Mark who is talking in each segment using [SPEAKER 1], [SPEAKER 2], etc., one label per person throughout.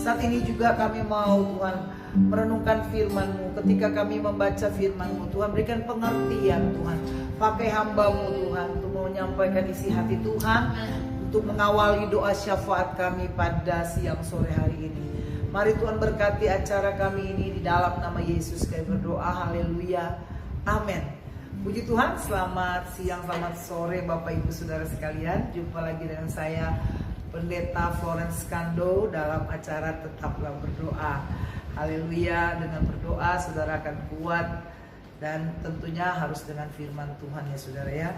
[SPEAKER 1] Saat ini juga kami mau Tuhan merenungkan firman-Mu. Ketika kami membaca firman-Mu, Tuhan berikan pengertian Tuhan. Pakai hamba-Mu Tuhan untuk menyampaikan isi hati Tuhan, untuk mengawali doa syafaat kami pada siang sore hari ini. Mari Tuhan berkati acara kami ini di dalam nama Yesus kami berdoa. Haleluya. Amin. Puji Tuhan, selamat siang, selamat sore Bapak Ibu Saudara sekalian. Jumpa lagi dengan saya Pendeta Florence Kando dalam acara Tetaplah Berdoa. Haleluya. Dengan berdoa saudara akan kuat, dan tentunya harus dengan firman Tuhan ya saudara ya.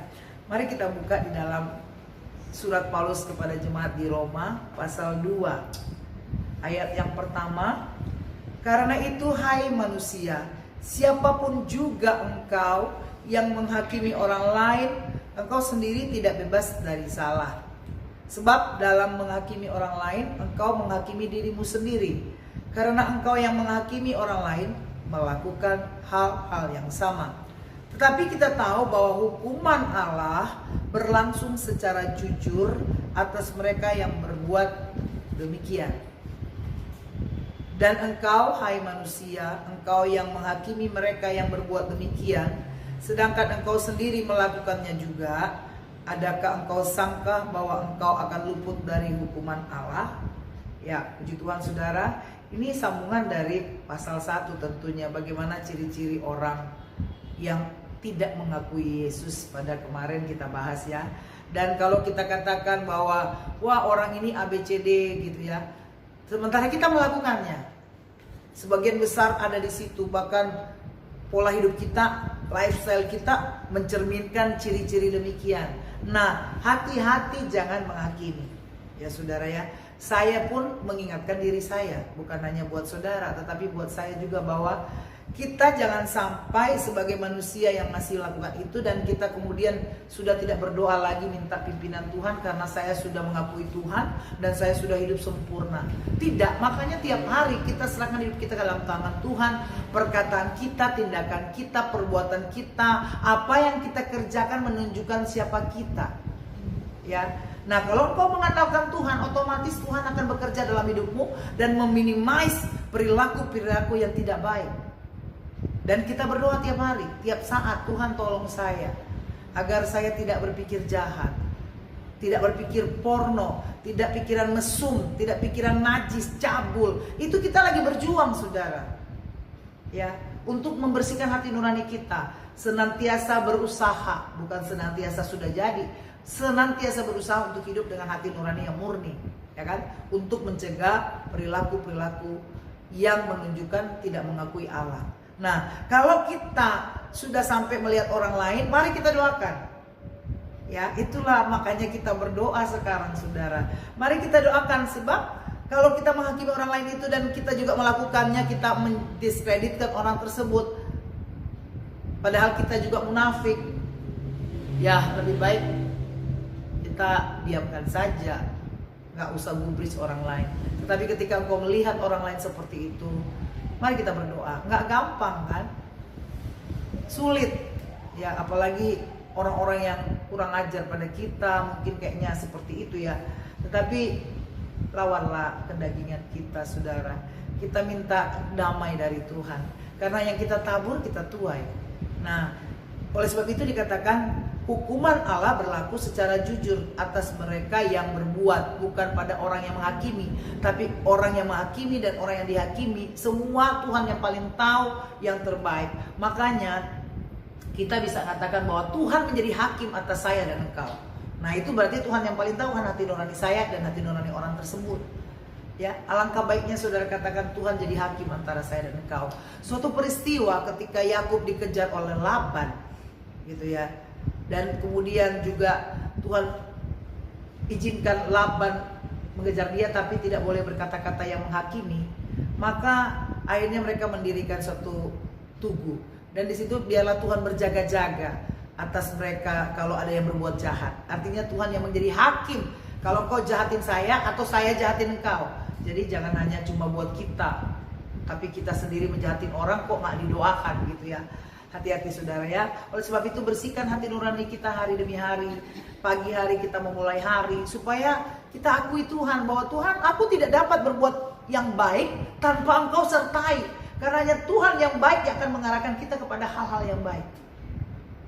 [SPEAKER 1] Mari kita buka di dalam surat Paulus kepada jemaat di Roma pasal 2 ayat yang pertama. Karena itu hai manusia, siapapun juga engkau yang menghakimi orang lain, engkau sendiri tidak bebas dari salah. Sebab dalam menghakimi orang lain, engkau menghakimi dirimu sendiri. Karena engkau yang menghakimi orang lain melakukan hal-hal yang sama. Tetapi kita tahu bahwa hukuman Allah berlangsung secara jujur atas mereka yang berbuat demikian. Dan engkau, hai manusia, engkau yang menghakimi mereka yang berbuat demikian, sedangkan engkau sendiri melakukannya juga, adakah engkau sangka bahwa engkau akan luput dari hukuman Allah? Ya, puji Tuhan saudara, ini sambungan dari pasal 1 tentunya. Bagaimana ciri-ciri orang yang tidak mengakui Yesus, pada kemarin kita bahas ya. Dan kalau kita katakan bahwa wah orang ini ABCD gitu ya, sementara kita melakukannya, sebagian besar ada di situ. Bahkan pola hidup kita, lifestyle kita mencerminkan ciri-ciri demikian. Nah, hati-hati jangan menghakimi ya saudara ya. Saya pun mengingatkan diri saya, bukan hanya buat saudara, tetapi buat saya juga, bahwa kita jangan sampai sebagai manusia yang masih lakukan itu dan kita kemudian sudah tidak berdoa lagi minta pimpinan Tuhan karena saya sudah mengakui Tuhan dan saya sudah hidup sempurna. Tidak, makanya tiap hari kita serahkan hidup kita ke dalam tangan Tuhan. Perkataan kita, tindakan kita, perbuatan kita, apa yang kita kerjakan menunjukkan siapa kita. Ya. Nah, kalau engkau mengandalkan Tuhan, otomatis Tuhan akan bekerja dalam hidupmu dan meminimais perilaku-perilaku yang tidak baik. Dan kita berdoa tiap hari, tiap saat, Tuhan tolong saya agar saya tidak berpikir jahat, tidak berpikir porno, tidak pikiran mesum, tidak pikiran najis, cabul. Itu kita lagi berjuang saudara. Ya, untuk membersihkan hati nurani kita, senantiasa berusaha, bukan senantiasa sudah jadi. Senantiasa berusaha untuk hidup dengan hati nurani yang murni, ya kan? Untuk mencegah perilaku-perilaku yang menunjukkan tidak mengakui Allah. Nah, kalau kita sudah sampai melihat orang lain, mari kita doakan. Ya, itulah makanya kita berdoa sekarang, saudara. Mari kita doakan, sebab kalau kita menghakimi orang lain itu dan kita juga melakukannya, kita mendiskreditkan orang tersebut. Padahal kita juga munafik. Ya, lebih baik kita diamkan saja, nggak usah gubris orang lain. Tetapi ketika engkau melihat orang lain seperti itu, mari kita berdoa. Nggak gampang kan? Sulit. Ya, apalagi orang-orang yang kurang ajar pada kita, mungkin kayaknya seperti itu ya. Tetapi lawanlah kedagingan kita, saudara. Kita minta damai dari Tuhan. Karena yang kita tabur, kita tuai. Nah, oleh sebab itu dikatakan hukuman Allah berlaku secara jujur atas mereka yang berbuat, bukan pada orang yang menghakimi, tapi orang yang menghakimi dan orang yang dihakimi. Semua Tuhan yang paling tahu yang terbaik. Makanya kita bisa katakan bahwa Tuhan menjadi hakim atas saya dan engkau. Nah, itu berarti Tuhan yang paling tahu kan hati nurani saya dan hati nurani orang tersebut. Ya, alangkah baiknya saudara katakan Tuhan jadi hakim antara saya dan engkau. Suatu peristiwa ketika Yakub dikejar oleh Laban, gitu ya. Dan kemudian juga Tuhan izinkan Laban mengejar dia, tapi tidak boleh berkata-kata yang menghakimi. Maka akhirnya mereka mendirikan suatu tugu. Dan di situ biarlah Tuhan berjaga-jaga atas mereka kalau ada yang berbuat jahat. Artinya Tuhan yang menjadi hakim. Kalau kau jahatin saya atau saya jahatin engkau. Jadi jangan hanya cuma buat kita, tapi kita sendiri menjahatin orang kok nggak didoakan gitu ya. Hati-hati saudara ya. Oleh sebab itu bersihkan hati nurani kita hari demi hari. Pagi hari kita memulai hari supaya kita akui Tuhan bahwa Tuhan, aku tidak dapat berbuat yang baik tanpa Engkau sertai. Karena hanya Tuhan yang baik yang akan mengarahkan kita kepada hal-hal yang baik.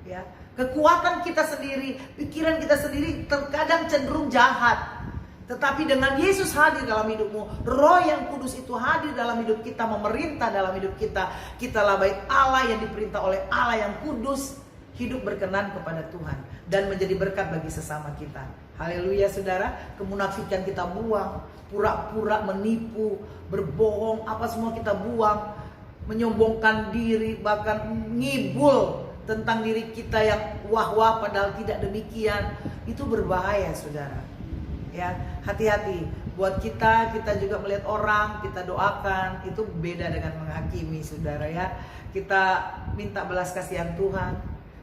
[SPEAKER 1] Ya, kekuatan kita sendiri, pikiran kita sendiri terkadang cenderung jahat. Tetapi dengan Yesus hadir dalam hidupmu, Roh yang Kudus itu hadir dalam hidup kita, memerintah dalam hidup kita. Kitalah bait Allah yang diperintah oleh Allah yang kudus, hidup berkenan kepada Tuhan dan menjadi berkat bagi sesama kita. Haleluya saudara. Kemunafikan kita buang, pura-pura menipu, berbohong, apa semua kita buang. Menyombongkan diri, bahkan ngibul tentang diri kita yang wah-wah padahal tidak demikian. Itu berbahaya saudara. Ya, hati-hati. Buat kita juga melihat orang, kita doakan, itu beda dengan menghakimi saudara ya. Kita minta belas kasihan Tuhan.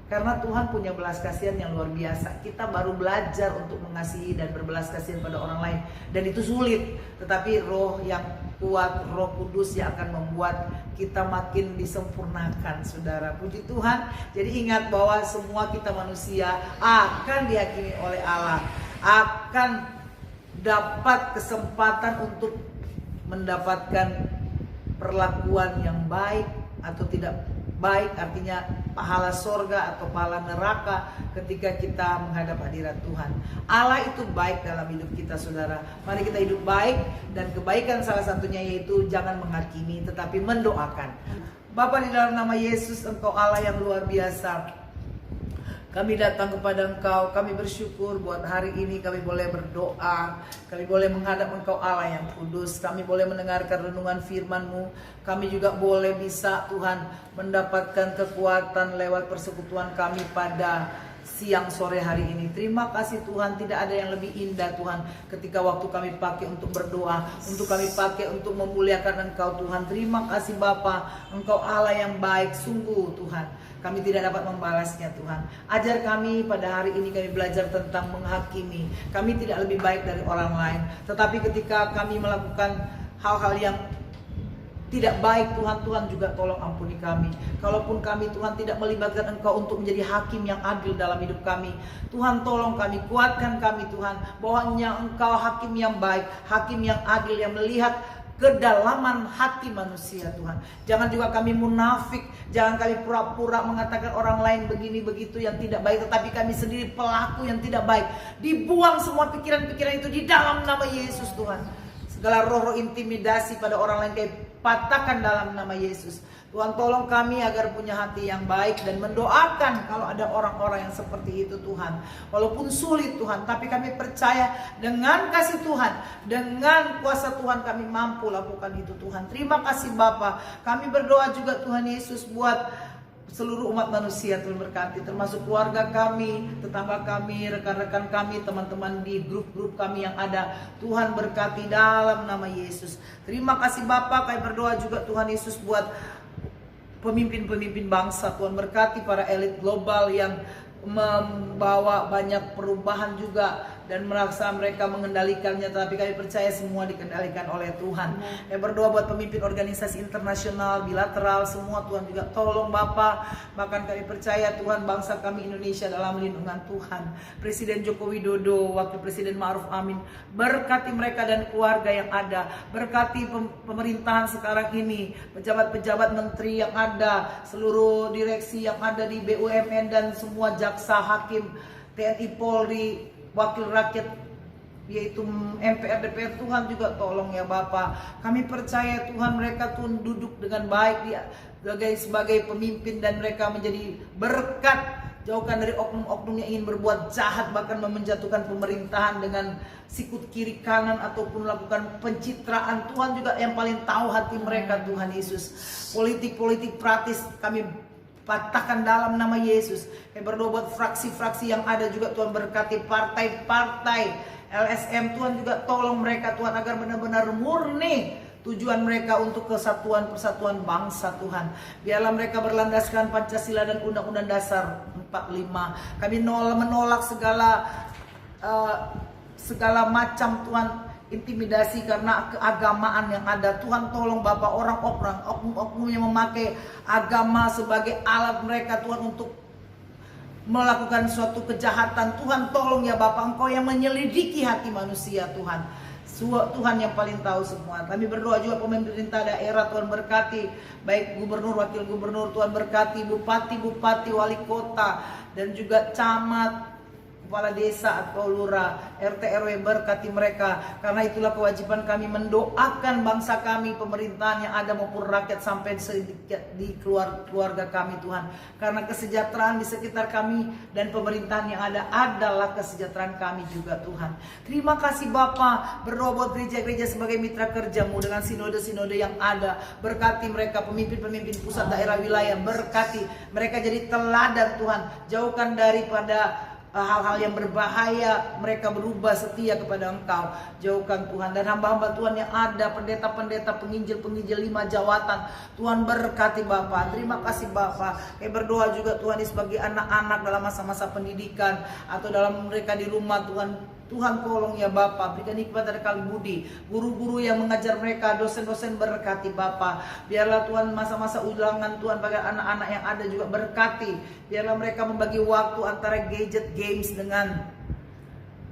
[SPEAKER 1] Karena Tuhan punya belas kasihan yang luar biasa. Kita baru belajar untuk mengasihi dan berbelas kasihan pada orang lain. Dan itu sulit. Tetapi Roh yang kuat, Roh Kudus yang akan membuat kita makin disempurnakan saudara. Puji Tuhan. Jadi ingat bahwa semua kita manusia akan dihakimi oleh Allah. Akan dapat kesempatan untuk mendapatkan perlakuan yang baik atau tidak baik, artinya pahala sorga atau pahala neraka ketika kita menghadap hadirat Tuhan. Allah itu baik dalam hidup kita saudara. Mari kita hidup baik, dan kebaikan salah satunya yaitu jangan menghakimi tetapi mendoakan. Bapa, di dalam nama Yesus, Engkau Allah yang luar biasa. Kami datang kepada Engkau, kami bersyukur buat hari ini kami boleh berdoa, kami boleh menghadap Engkau Allah yang kudus, kami boleh mendengarkan renungan firman-Mu, kami juga boleh bisa Tuhan mendapatkan kekuatan lewat persekutuan kami pada siang sore hari ini. Terima kasih Tuhan, tidak ada yang lebih indah Tuhan ketika waktu kami pakai untuk berdoa, untuk kami pakai untuk memuliakan Engkau Tuhan. Terima kasih Bapa, Engkau Allah yang baik sungguh Tuhan. Kami tidak dapat membalasnya Tuhan. Ajar kami pada hari ini, kami belajar tentang menghakimi. Kami tidak lebih baik dari orang lain. Tetapi ketika kami melakukan hal-hal yang tidak baik Tuhan, Tuhan juga tolong ampuni kami. Kalaupun kami Tuhan tidak melibatkan Engkau untuk menjadi hakim yang adil dalam hidup kami, Tuhan tolong kami, kuatkan kami Tuhan, bahwa Engkau hakim yang baik, hakim yang adil, yang melihat kedalaman hati manusia Tuhan. Jangan juga kami munafik, jangan kami pura-pura mengatakan orang lain begini begitu yang tidak baik, tetapi kami sendiri pelaku yang tidak baik. Dibuang semua pikiran-pikiran itu di dalam nama Yesus Tuhan. Segala roh-roh intimidasi pada orang lain kami patahkan dalam nama Yesus. Tuhan tolong kami agar punya hati yang baik dan mendoakan kalau ada orang-orang yang seperti itu Tuhan. Walaupun sulit Tuhan, tapi kami percaya dengan kasih Tuhan, dengan kuasa Tuhan kami mampu lakukan itu Tuhan. Terima kasih Bapa. Kami berdoa juga Tuhan Yesus buat seluruh umat manusia, Tuhan berkati, termasuk keluarga kami, tetangga kami, rekan-rekan kami, teman-teman di grup-grup kami yang ada. Tuhan berkati dalam nama Yesus. Terima kasih Bapa. Kami berdoa juga Tuhan Yesus buat pemimpin-pemimpin bangsa. Tuhan berkati para elit global yang membawa banyak perubahan juga dan merasa mereka mengendalikannya, tapi kami percaya semua dikendalikan oleh Tuhan. Kami berdoa buat pemimpin organisasi internasional, bilateral, semua Tuhan juga tolong Bapa. Bahkan kami percaya Tuhan bangsa kami Indonesia dalam lindungan Tuhan. Presiden Joko Widodo, Wakil Presiden Ma'ruf Amin, berkati mereka dan keluarga yang ada. Berkati pemerintahan sekarang ini, pejabat-pejabat menteri yang ada, seluruh direksi yang ada di BUMN dan semua jaksa, hakim, TNI, Polri, wakil rakyat yaitu MPR, DPR. Tuhan juga tolong ya Bapa. Kami percaya Tuhan mereka Tuhan duduk dengan baik sebagai pemimpin dan mereka menjadi berkat. Jauhkan dari oknum-oknum yang ingin berbuat jahat, bahkan menjatuhkan pemerintahan dengan sikut kiri kanan ataupun melakukan pencitraan. Tuhan juga yang paling tahu hati mereka Tuhan Yesus. Politik-politik praktis kami patahkan dalam nama Yesus. Kami berdoa buat fraksi-fraksi yang ada juga Tuhan berkati, partai-partai LSM. Tuhan juga tolong mereka Tuhan agar benar-benar murni tujuan mereka untuk kesatuan persatuan bangsa Tuhan. Biarlah mereka berlandaskan Pancasila dan Undang-Undang Dasar 45. Kami menolak segala macam Tuhan intimidasi karena keagamaan yang ada. Tuhan tolong Bapak, orang-orang oknum-oknum yang memakai agama sebagai alat mereka Tuhan untuk melakukan suatu kejahatan. Tuhan tolong ya Bapak, Engkau yang menyelidiki hati manusia Tuhan. Tuhan yang paling tahu semua. Kami berdoa juga pemerintah daerah, Tuhan berkati, baik gubernur, wakil gubernur, Tuhan berkati, bupati, wali kota, dan juga camat, kepala desa atau lurah, RT RW, berkati mereka. Karena itulah kewajiban kami mendoakan bangsa kami, pemerintahan yang ada maupun rakyat sampai sedikit di keluarga kami Tuhan. Karena kesejahteraan di sekitar kami dan pemerintahan yang ada adalah kesejahteraan kami juga Tuhan. Terima kasih Bapa, berdoa buat gereja-gereja sebagai mitra kerjamu dengan sinode-sinode yang ada. Berkati mereka, pemimpin-pemimpin pusat, daerah, wilayah, berkati mereka jadi teladan Tuhan. Jauhkan daripada hal-hal yang berbahaya, mereka berubah setia kepada Engkau. Jauhkan Tuhan, dan hamba-hamba Tuhan yang ada, pendeta-pendeta, penginjil-penginjil 5 jawatan, Tuhan berkati Bapa. Terima kasih Bapa. Kami berdoa juga Tuhan sebagai anak-anak dalam masa-masa pendidikan atau dalam mereka di rumah Tuhan. Tuhan tolong ya Bapa, berikan hikmat dan akal budi. Guru-guru yang mengajar mereka, dosen-dosen berkati Bapa. Biarlah Tuhan masa-masa ulangan Tuhan bagi anak-anak yang ada juga berkati. Biarlah mereka membagi waktu antara gadget, games dengan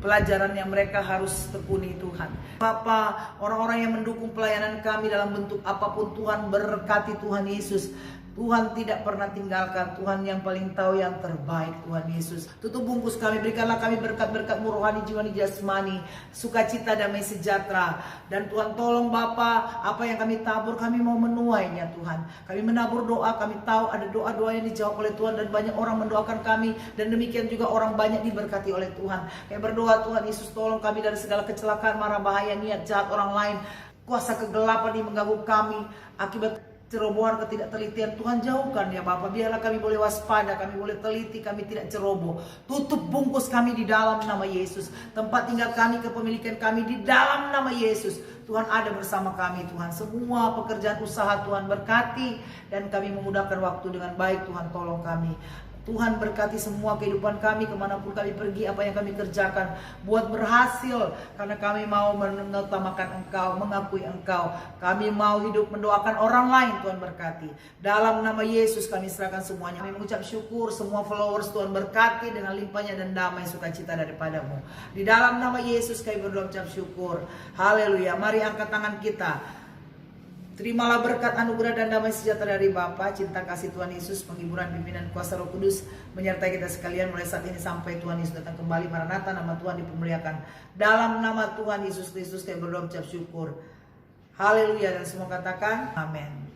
[SPEAKER 1] pelajaran yang mereka harus tekuni Tuhan. Bapa, orang-orang yang mendukung pelayanan kami dalam bentuk apapun Tuhan berkati Tuhan Yesus. Tuhan tidak pernah tinggalkan, Tuhan yang paling tahu yang terbaik Tuhan Yesus. Tutup bungkus kami, berikanlah kami berkat-berkat-Mu rohani, jiwani, jasmani, sukacita, damai sejahtera. Dan Tuhan tolong Bapa, apa yang kami tabur kami mau menuainya Tuhan. Kami menabur doa, kami tahu ada doa-doa yang dijawab oleh Tuhan dan banyak orang mendoakan kami. Dan demikian juga orang banyak diberkati oleh Tuhan. Kami berdoa Tuhan Yesus tolong kami dari segala kecelakaan, marah, bahaya, niat jahat orang lain. Kuasa kegelapan yang mengganggu kami akibat cerobohan, ketidaktelitian, Tuhan jauhkan ya Bapak. Biarlah kami boleh waspada, kami boleh teliti, kami tidak ceroboh. Tutup bungkus kami di dalam nama Yesus. Tempat tinggal kami, kepemilikan kami di dalam nama Yesus. Tuhan ada bersama kami Tuhan. Semua pekerjaan usaha Tuhan berkati dan kami memudahkan waktu dengan baik. Tuhan tolong kami. Tuhan berkati semua kehidupan kami, kemanapun kami pergi, apa yang kami kerjakan, buat berhasil, karena kami mau mengutamakan Engkau, mengakui Engkau. Kami mau hidup mendoakan orang lain, Tuhan berkati. Dalam nama Yesus kami serahkan semuanya. Kami mengucap syukur, semua followers Tuhan berkati dengan limpahnya dan damai sukacita daripada-Mu. Di dalam nama Yesus kami berdoa mengucap syukur. Haleluya. Mari angkat tangan kita. Terimalah berkat, anugerah dan damai sejahtera dari Bapa, cinta kasih Tuhan Yesus, penghiburan, pimpinan kuasa Roh Kudus menyertai kita sekalian mulai saat ini sampai Tuhan Yesus datang kembali. Maranatha, nama Tuhan dipermuliakan. Dalam nama Tuhan Yesus Kristus kami berdoa mengucap syukur. Haleluya, dan semua katakan amin.